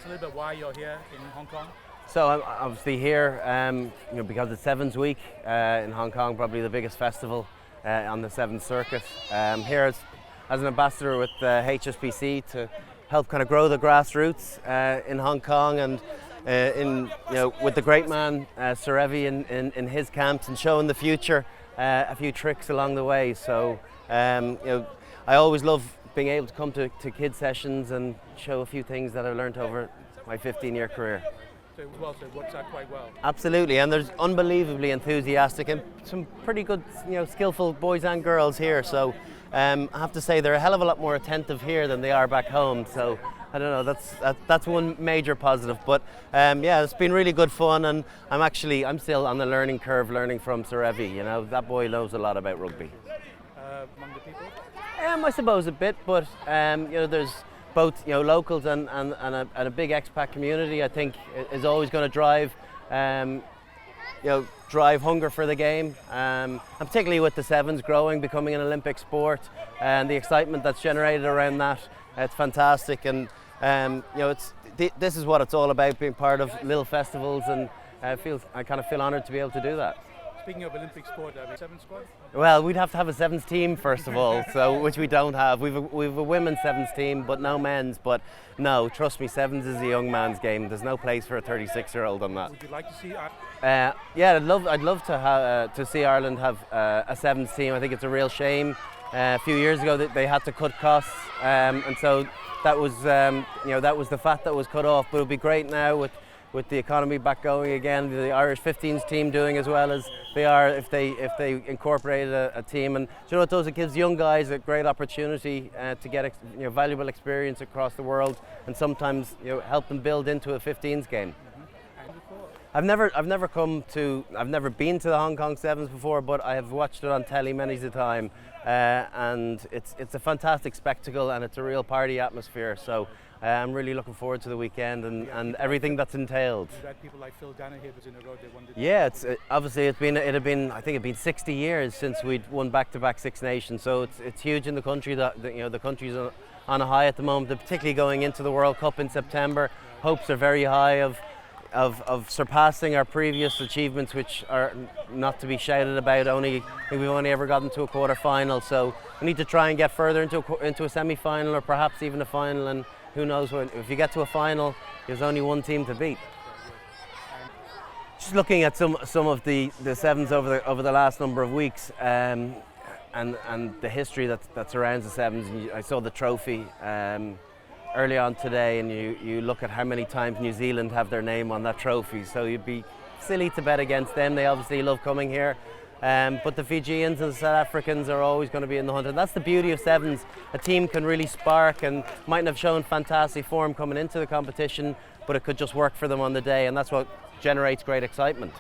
us a little bit why you're here in Hong Kong. So I'm obviously here, because it's Sevens Week in Hong Kong, probably the biggest festival on the Sevens circuit. Here as an ambassador with HSBC to help kind of grow the grassroots in Hong Kong, and with the great man Sir Evie in his camps, and showing the future a few tricks along the way. So I always love being able to come to kids sessions and show a few things that I learned over my 15-year career. So it works out quite well. Absolutely, and there's unbelievably enthusiastic and some pretty good, skillful boys and girls here. So I have to say they're a hell of a lot more attentive here than they are back home. So I don't know, that's one major positive. But it's been really good fun, and I'm still on the learning curve, learning from Sir Evie. That boy knows a lot about rugby. Among the people? I suppose a bit, but there's both locals and a big expat community. I think is always going to drive drive hunger for the game, and particularly with the Sevens growing, becoming an Olympic sport, and the excitement that's generated around that. It's fantastic, and this is what it's all about, being part of little festivals, and I kind of feel honoured to be able to do that. Speaking of Olympic sport, Sevens squad? Well, we'd have to have a Sevens team first of all, which we don't have. We've a women's Sevens team, but no men's. But no, trust me, Sevens is a young man's game. There's no place for a 36-year-old on that. Would you like to see? I'd love to see Ireland have a Sevens team. I think it's a real shame. A few years ago that they had to cut costs, and so that was the fat that was cut off. But it'll be great now with the economy back going again, the Irish 15s team doing as well as they are if they incorporated a team. And what it does, it gives young guys a great opportunity to get valuable experience across the world, and sometimes help them build into a 15s game. I've never been to the Hong Kong Sevens before, but I have watched it on telly many a time, and it's a fantastic spectacle, and it's a real party atmosphere. So I'm really looking forward to the weekend and everything that's entailed. We've had people like Phil Danaher was in a row. They won. Yeah, obviously I think it'd been 60 years since we'd won back-to-back Six Nations. So it's huge in the country that the country's on a high at the moment, particularly going into the World Cup in September. Hopes are very high of surpassing our previous achievements, which are not to be shouted about. We've only ever gotten to a quarter-final, so we need to try and get further into a semi-final, or perhaps even a final. And who knows, if you get to a final, there's only one team to beat. Just looking at some of the Sevens over the last number of weeks, and the history that surrounds the Sevens. And I saw the trophy early on today, and you look at how many times New Zealand have their name on that trophy, so you'd be silly to bet against them. They obviously love coming here, but the Fijians and the South Africans are always going to be in the hunt, and that's the beauty of Sevens. A team can really spark, and mightn't have shown fantastic form coming into the competition, but it could just work for them on the day, and that's what generates great excitement.